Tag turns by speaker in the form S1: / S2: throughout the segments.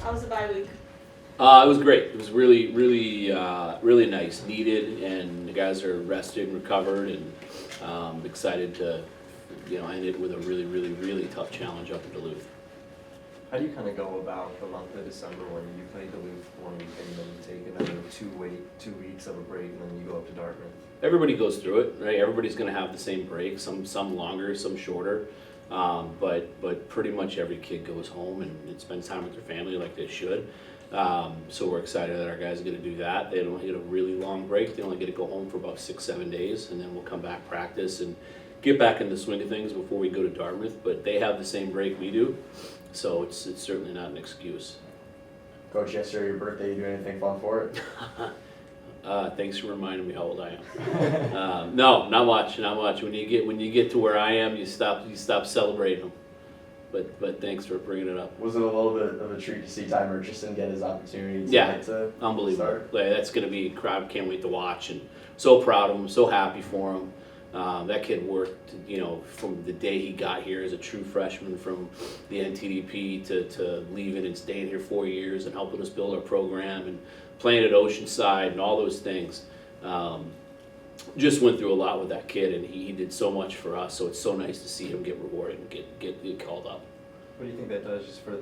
S1: How was the bye week?
S2: It was great. It was really nice, needed, and the guys are rested and recovered, and excited to, end it with a really tough challenge up in Duluth.
S3: How do you kind of go about the month of December when you play Duluth one week and then you take another 2 weeks of a break and then you go up to Dartmouth?
S2: Everybody goes through it, right? Everybody's going to have the same break, some longer, some shorter, but pretty much every kid goes home and spends time with their family like they should. So we're excited that our guys are going to do that. They don't get a really long break. They only get to go home for about 6-7 days, and then we'll come back, practice, and get back in the swing of things before we go to Dartmouth. But they have the same break we do, so it's certainly not an excuse.
S4: Coach, yesterday your birthday, you do anything fun for it?
S2: Thanks for reminding me how old I am. No, not much. When you get to where I am, you stop celebrating them. But thanks for bringing it up.
S4: Was it a little bit of a treat to see Ty Murchison get his opportunity to
S2: unbelievable.
S4: start?
S2: Yeah, that's going to be a crowd. Can't wait to watch, and so proud of him. So happy for him. That kid worked, from the day he got here as a true freshman from the NTDP to leaving and staying here 4 years and helping us build our program and playing at Oceanside and all those things. Just went through a lot with that kid, and he did so much for us. So it's so nice to see him get rewarded and get called up.
S3: What do you think that does just for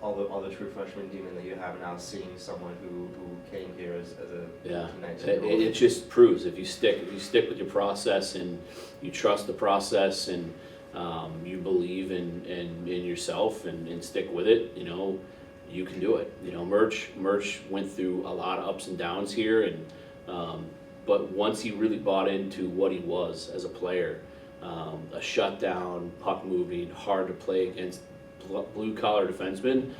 S3: all the true freshman demon that you have now, seeing someone who came here as a 19-year-old?
S2: It just proves if you stick with your process and you trust the process and you believe in yourself and stick with it, you can do it. Murch went through a lot of ups and downs here, and but once he really bought into what he was as a player, a shutdown, puck moving, hard to play against blue collar defensemen,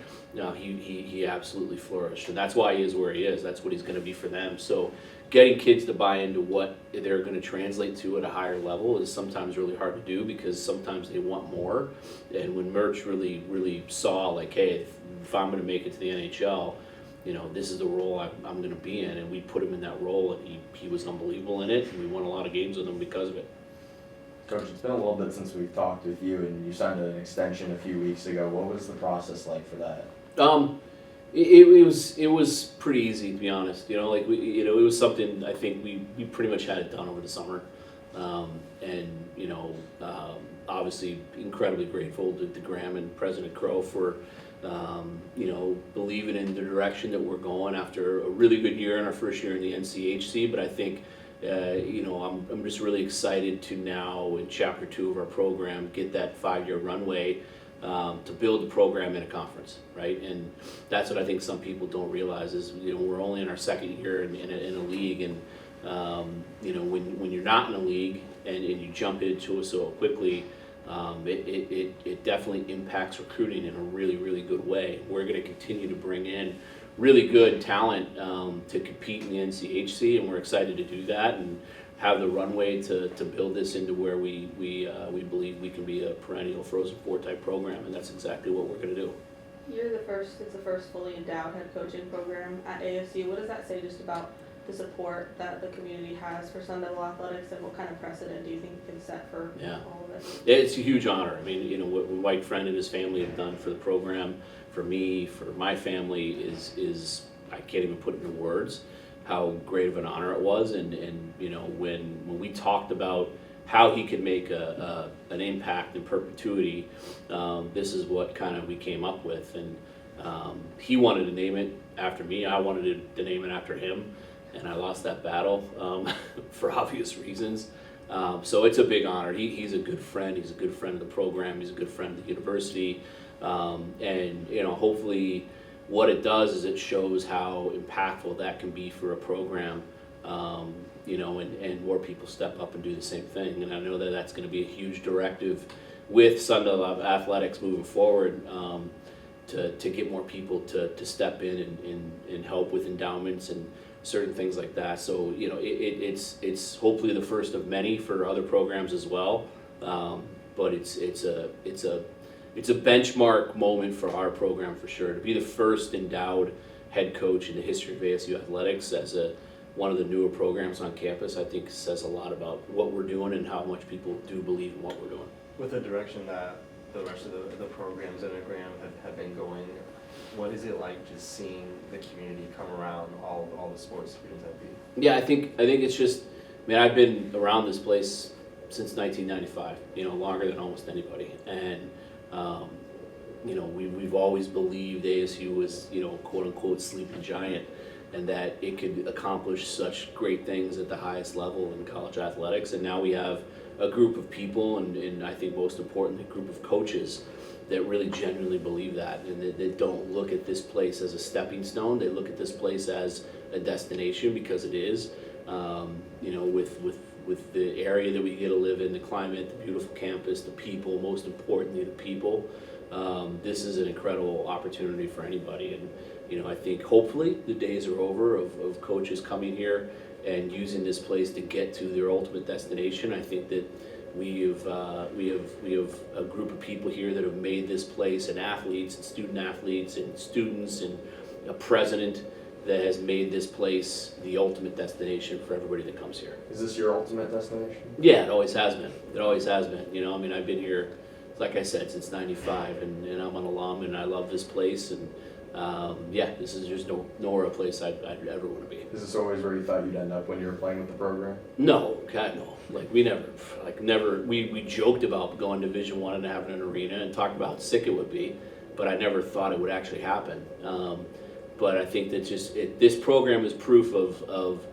S2: he absolutely flourished, and that's why he is where he is. That's what he's going to be for them. So getting kids to buy into what they're going to translate to at a higher level is sometimes really hard to do, because sometimes they want more. And when Murch really saw, like, hey, if I'm going to make it to the NHL, this is the role I'm going to be in, and we put him in that role, and he was unbelievable in it, and we won a lot of games with him because of it.
S4: Coach, it's been a little bit since we've talked with you, and you signed an extension a few weeks ago. What was the process like for that?
S2: It was pretty easy, to be honest. It was something I think we pretty much had it done over the summer, and obviously incredibly grateful to Graham and President Crow for believing in the direction that we're going after a really good year in our first year in the NCHC. But I think I'm just really excited to now, in Chapter 2 of our program, get that 5-year runway to build the program in a conference, right? And that's what I think some people don't realize is, we're only in our second year in a league, and when you're not in a league and you jump into it so quickly, it definitely impacts recruiting in a really good way. We're going to continue to bring in really good talent to compete in the NCHC, and we're excited to do that and have the runway to build this into where we believe we can be a perennial Frozen Four type program, and that's exactly what we're going to do.
S1: It's the first fully endowed head coaching program at ASU. What does that say just about the support that the community has for Sun Devil athletics, and what kind of precedent do you think it can set for all of it?
S2: It's a huge honor. I mean, what Mike Friend and his family have done for the program, for me, for my family, is I can't even put into words how great of an honor it was. And when we talked about how he could make an impact in perpetuity, this is what kind of we came up with. And he wanted to name it after me. I wanted to name it after him. And I lost that battle for obvious reasons. So it's a big honor. He's a good friend. He's a good friend of the program. He's a good friend of the university. And hopefully what it does is it shows how impactful that can be for a program, and more people step up and do the same thing. And I know that that's going to be a huge directive with Sun Devil athletics moving forward, to get more people to step in and help with endowments and certain things like that. So it's hopefully the first of many for other programs as well. But it's a benchmark moment for our program for sure, to be the first endowed head coach in the history of ASU athletics as one of the newer programs on campus. I think says a lot about what we're doing and how much people do believe in what we're doing.
S3: With the direction that the rest of the programs in the program have been going, what is it like just seeing the community come around all the sports experience that be?
S2: Yeah, I think it's just, I mean, I've been around this place since 1995, longer than almost anybody. And, we've always believed ASU was, quote unquote, sleeping giant, and that it could accomplish such great things at the highest level in college athletics. And now we have a group of people, and I think most importantly, a group of coaches that really genuinely believe that, and they don't look at this place as a stepping stone. They look at this place as a destination, because it is. With the area that we get to live in, the climate, the beautiful campus, the people, most importantly the people, this is an incredible opportunity for anybody. And I think hopefully the days are over of coaches coming here and using this place to get to their ultimate destination. I think that we have a group of people here that have made this place, and athletes and students and a president that has made this place the ultimate destination for everybody that comes here.
S4: Is this your ultimate destination?
S2: Yeah, it always has been. I've been here, like I said, since '95, and I'm an alum, and I love this place, and this is just nowhere a place I'd ever want to be.
S4: Is this always where you thought you'd end up when you were playing with the program?
S2: No, God, no. We joked about going to Division I and having an arena and talked about how sick it would be, but I never thought it would actually happen. But I think that this program is proof of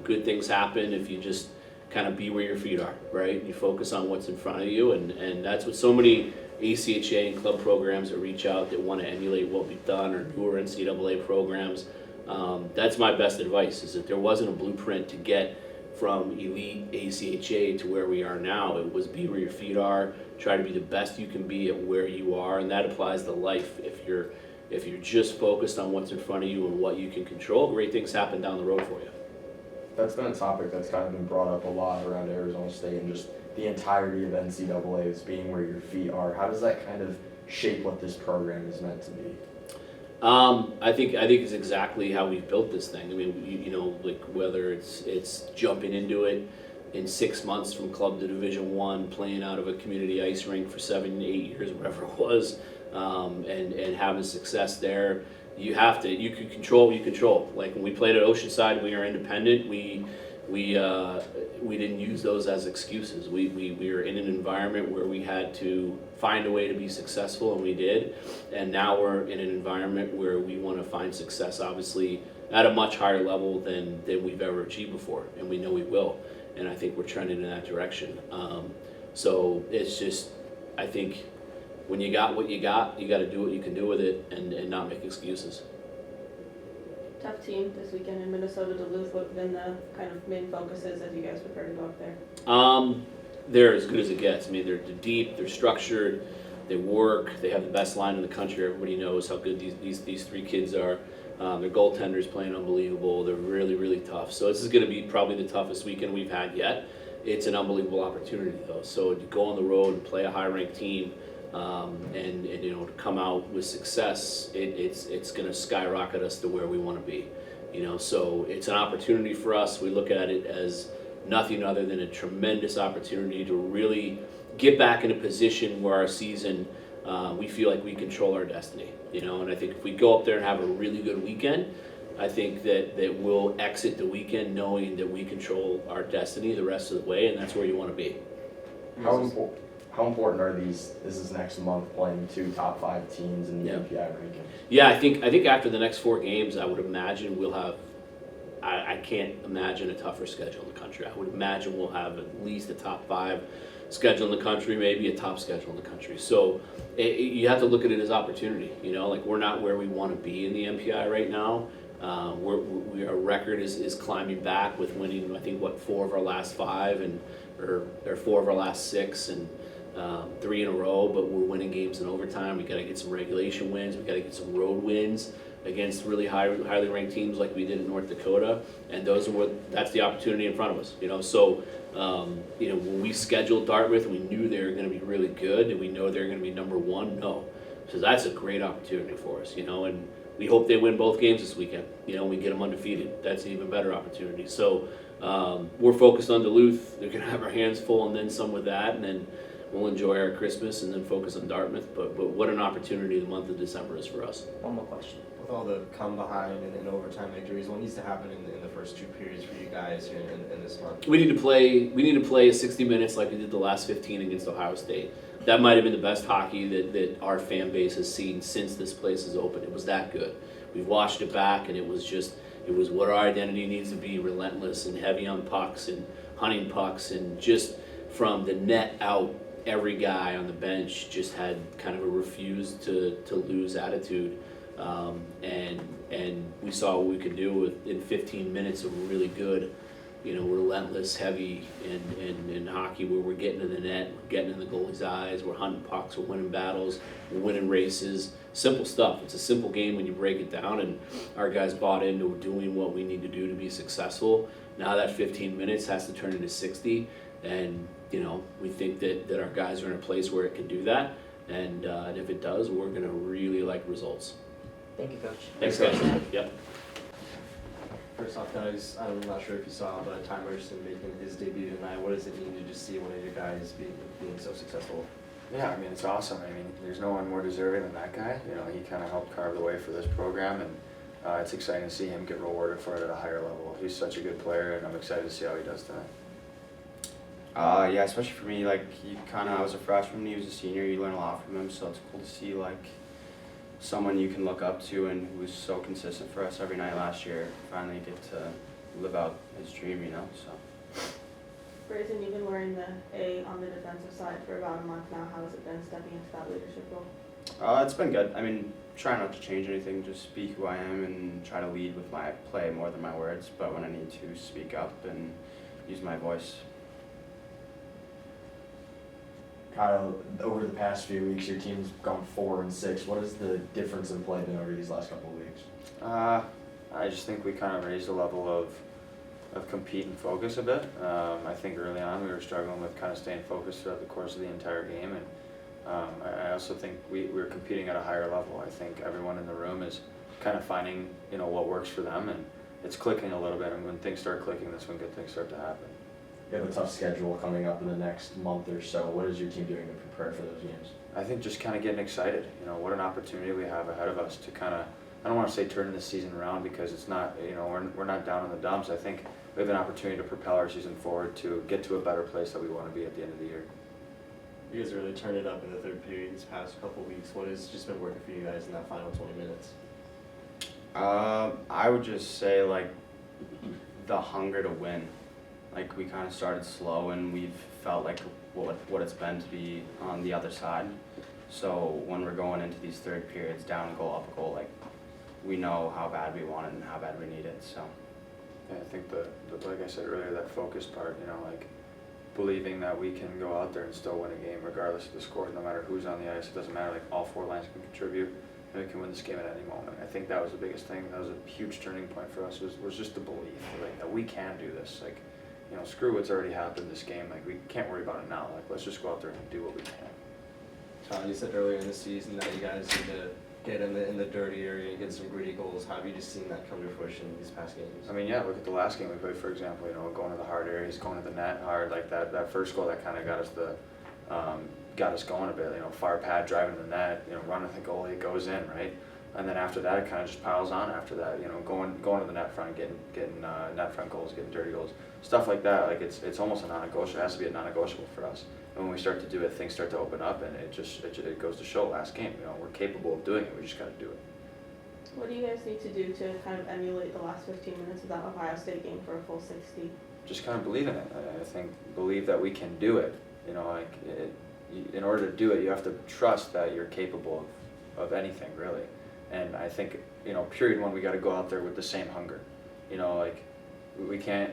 S2: good things happen if you just kind of be where your feet are, right? You focus on what's in front of you, and that's what so many ACHA and club programs that reach out that want to emulate what we've done, or newer NCAA programs. That's my best advice, is that there wasn't a blueprint to get from elite ACHA to where we are now. It was be where your feet are, try to be the best you can be at where you are, and that applies to life. If you're just focused on what's in front of you and what you can control, great things happen down the road for you.
S4: That's been a topic that's kind of been brought up a lot around Arizona State, and just the entirety of NCAA as being where your feet are. How does that kind of shape what this program is meant to be?
S2: I think it's exactly how we've built this thing. I mean, like whether it's jumping into it in 6 months from club to Division I, playing out of a community ice rink for 7 to 8 years, whatever it was, and having success there. You can control what you control. Like when we played at Oceanside, we were independent. We didn't use those as excuses. We were in an environment where we had to find a way to be successful, and we did. And now we're in an environment where we want to find success, obviously, at a much higher level than we've ever achieved before, and we know we will. And I think we're trending in that direction. So it's just, I think, when you got what you got to do what you can do with it, and not make excuses.
S1: Tough team this weekend in Minnesota Duluth. What have been the kind of main focuses as you guys prepare to go up there?
S2: They're as good as it gets. I mean, they're deep, they're structured, they work, they have the best line in the country. Everybody knows how good these three kids are. Their goaltender's playing unbelievable. They're really, really tough. So this is going to be probably the toughest weekend we've had yet. It's an unbelievable opportunity, though. So to go on the road and play a high-ranked team, and to come out with success, it's going to skyrocket us to where we want to be. So it's an opportunity for us. We look at it as nothing other than a tremendous opportunity to really get back in a position where our season, we feel like we control our destiny. And I think if we go up there and have a really good weekend, I think that we'll exit the weekend knowing that we control our destiny the rest of the way, and that's where you want to be.
S4: How important are this is next month, playing 2 top 5 teams in the MPI ranking?
S2: Yeah, I think after the next 4 games, I would imagine we'll have, I can't imagine a tougher schedule in the country. I would imagine we'll have at least a top 5 schedule in the country, maybe a top schedule in the country. So you have to look at it as opportunity. Like we're not where we want to be in the MPI right now. Our record is climbing back with winning, I think, 4 of our last 5, or 4 of our last 6, and 3 in a row, but we're winning games in overtime. We got to get some regulation wins. We got to get some road wins against really highly ranked teams like we did in North Dakota, and that's the opportunity in front of us. So when we scheduled Dartmouth, we knew they were going to be really good, and we know they're going to be number 1. No, so that's a great opportunity for us. And we hope they win both games this weekend. We get them undefeated. That's an even better opportunity. So we're focused on Duluth. They're going to have our hands full and then some with that, and then we'll enjoy our Christmas and then focus on Dartmouth, but what an opportunity the month of December is for us.
S5: One more question.
S3: With all the come behind and overtime victories, what needs to happen in the first 2 periods for you guys here in this month?
S2: We need to play 60 minutes like we did the last 15 against Ohio State. That might have been the best hockey that our fan base has seen since this place is open. It was that good. We've watched it back, and it was what our identity needs to be: relentless and heavy on pucks and hunting pucks, and just from the net out, every guy on the bench just had kind of a refuse to lose attitude. And we saw what we could do in 15 minutes of really good, relentless, heavy in hockey, where we're getting to the net, we're getting in the goalie's eyes, we're hunting pucks, we're winning battles, we're winning races. Simple stuff. It's a simple game when you break it down, and our guys bought into doing what we need to do to be successful. Now that 15 minutes has to turn into 60, and we think that our guys are in a place where it can do that, and if it does, we're going to really like results.
S5: Thank you, Coach.
S2: Thanks, guys. Yep.
S3: First off, guys, I'm not sure if you saw, but Ty Merson making his debut tonight. What does it mean to just see one of your guys being so successful?
S6: Yeah, I mean, it's awesome. I mean, there's no one more deserving than that guy. He kind of helped carve the way for this program, and it's exciting to see him get rewarded for it at a higher level. He's such a good player, and I'm excited to see how he does tonight.
S7: Yeah, especially for me, I was a freshman, he was a senior, you learn a lot from him, so it's cool to see, someone you can look up to and who was so consistent for us every night last year, finally get to live out his dream, so.
S1: Brasen, you've been wearing the A on the defensive side for about a month now. How has it been stepping into that leadership role?
S7: It's been good. I mean, try not to change anything, just be who I am and try to lead with my play more than my words, but when I need to, speak up and use my voice.
S4: Kyle, over the past few weeks, your team's gone 4-6. What has the difference in play been over these last couple of weeks?
S6: I just think we kind of raised the level of compete and focus a bit. I think early on we were struggling with kind of staying focused throughout the course of the entire game, and I also think we were competing at a higher level. I think everyone in the room is kind of finding what works for them, and it's clicking a little bit, and when things start clicking, that's when good things start to happen.
S4: You have a tough schedule coming up in the next month or so. What is your team doing to prepare for those games?
S6: I think just kind of getting excited. What an opportunity we have ahead of us to kind of, I don't want to say turn the season around, because it's not, we're not down in the dumps. I think we have an opportunity to propel our season forward to get to a better place that we want to be at the end of the year.
S3: You guys really turned it up in the third period these past couple of weeks. What has just been working for you guys in that final 20 minutes?
S7: I would just say the hunger to win. We kind of started slow, and we've felt like what it's been to be on the other side. So when we're going into these third periods, down a goal, up a goal, we know how bad we want it and how bad we need it. So
S6: Yeah, I think like I said earlier, that focus part, believing that we can go out there and still win a game regardless of the score, no matter who's on the ice. It doesn't matter, all 4 lines can contribute, and we can win this game at any moment. I think that was the biggest thing. That was a huge turning point for us, was just the belief that we can do this. Screw what's already happened this game. We can't worry about it now. Let's just go out there and do what we can.
S3: Tom, you said earlier in the season that you guys need to get in the dirty area and get some gritty goals. How have you just seen that come to fruition in these past games?
S6: I mean, yeah, look at the last game we played, for example, going to the hard areas, going to the net hard, that first goal that kind of got us going a bit, far pad, driving the net, running the goalie, it goes in, right? And then after that, it kind of just piles on after that, going to the net front, getting net front goals, getting dirty goals, stuff like that. It's almost a non-negotiable. It has to be a non-negotiable for us. And when we start to do it, things start to open up, and it goes to show last game. We're capable of doing it. We just got to do it.
S1: What do you guys need to do to kind of emulate the last 15 minutes of that Ohio State game for a full 60?
S6: Just kind of believe in it. I think believe that we can do it. In order to do it, you have to trust that you're capable of anything, really. And I think, period one, we got to go out there with the same hunger. We can't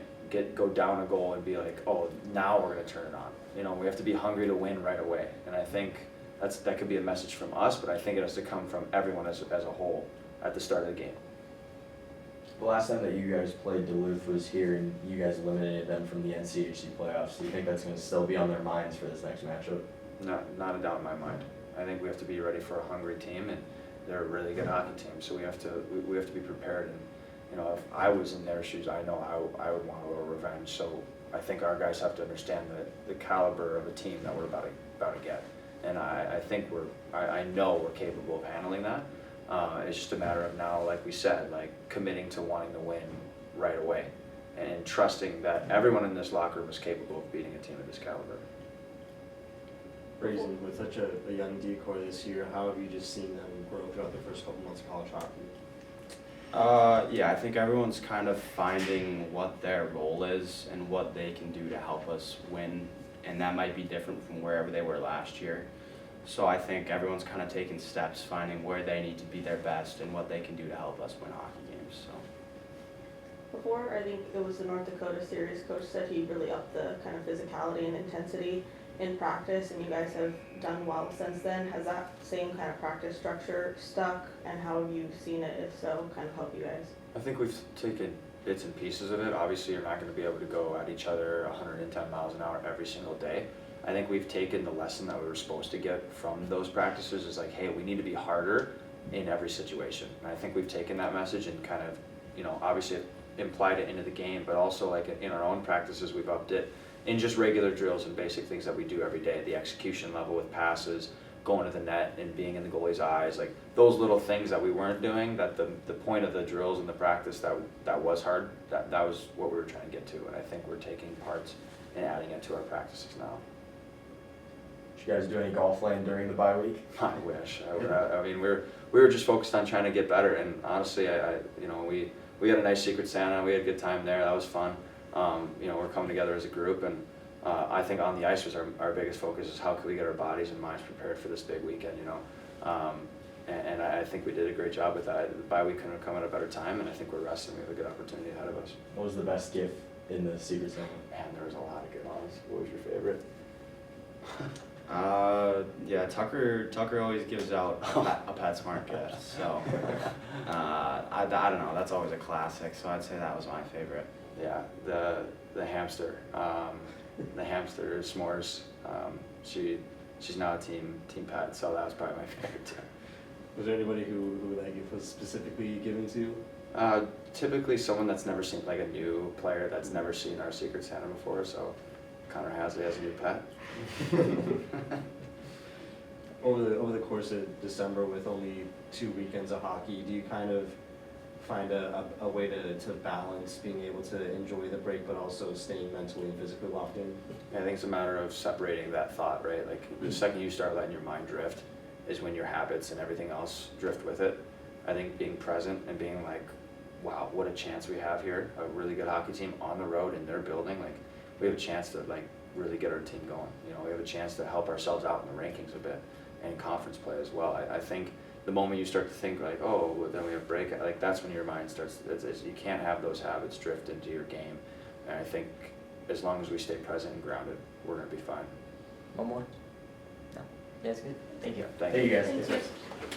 S6: go down a goal and be oh, now we're going to turn it on. We have to be hungry to win right away. And I think that could be a message from us, but I think it has to come from everyone as a whole at the start of the game.
S4: The last time that you guys played Duluth was here, and you guys eliminated them from the NCHC playoffs. Do you think that's going to still be on their minds for this next matchup?
S6: Not a doubt in my mind. I think we have to be ready for a hungry team, and they're a really good hockey team, so we have to be prepared. And if I was in their shoes, I know I would want a little revenge. So I think our guys have to understand the caliber of a team that we're about to about to get. And I think I know we're capable of handling that. It's just a matter of now, like we said, like committing to wanting to win right away and trusting that everyone in this locker room is capable of beating a team of this caliber.
S3: Brasen, with such a young decor this year, how have you just seen them grow throughout the first couple months of college hockey?
S7: Yeah, I think everyone's kind of finding what their role is and what they can do to help us win, and that might be different from wherever they were last year. So I think everyone's kind of taking steps, finding where they need to be their best and what they can do to help us win hockey games. So.
S1: Before, I think it was the North Dakota series, coach said he really upped the kind of physicality and intensity in practice, and you guys have done well since then. Has that same kind of practice structure stuck, and how have you seen it, if so, kind of help you guys?
S6: I think we've taken bits and pieces of it. Obviously, you're not going to be able to go at each other 110 miles an hour every single day. I think we've taken the lesson that we were supposed to get from those practices is like, hey, we need to be harder in every situation. And I think we've taken that message and kind of, obviously implied it into the game, but also like in our own practices, we've upped it in just regular drills and basic things that we do every day. The execution level with passes, going to the net and being in the goalie's eyes, like those little things that we weren't doing, that the point of the drills and the practice that was hard, that was what we were trying to get to. And I think we're taking parts and adding it to our practices now.
S4: Did you guys do any golf land during the bye week?
S6: I wish. I mean, we were just focused on trying to get better, and honestly, we had a nice Secret Santa. We had a good time there. That was fun. We're coming together as a group, and I think on the ice was our biggest focus is how can we get our bodies and minds prepared for this big weekend. And I think we did a great job with that. The bye week couldn't have come at a better time, and I think we're resting. We have a good opportunity ahead of us.
S4: What was the best gift in the Secret Santa?
S6: Man, there was a lot of good ones. What was your favorite?
S7: Yeah, Tucker always gives out a PetSmart gift, so I don't know, that's always a classic, so I'd say that was my favorite.
S6: Yeah, the hamster, the hamster s'mores. She's now a team pet, so that was probably my favorite too.
S3: Was there anybody who that gift was specifically given to?
S6: Typically someone that's never seen, like a new player that's never seen our Secret Santa before, so Connor Hasley has a new pet.
S3: Over the course of December, with only 2 weekends of hockey, do you kind of find a way to balance being able to enjoy the break but also staying mentally and physically locked in?
S6: I think it's a matter of separating that thought, right? Like the second you start letting your mind drift is when your habits and everything else drift with it. I think being present and being like, wow, what a chance we have here, a really good hockey team on the road in their building. Like we have a chance to like really get our team going. We have a chance to help ourselves out in the rankings a bit and conference play as well. I think the moment you start to think like, oh, well, then we have break, like that's when your mind starts, you can't have those habits drift into your game. And I think as long as we stay present and grounded, we're gonna be fine.
S5: One more? No? Yeah, that's good. Thank you.
S6: Thank
S4: Thank you guys.
S1: Thank you.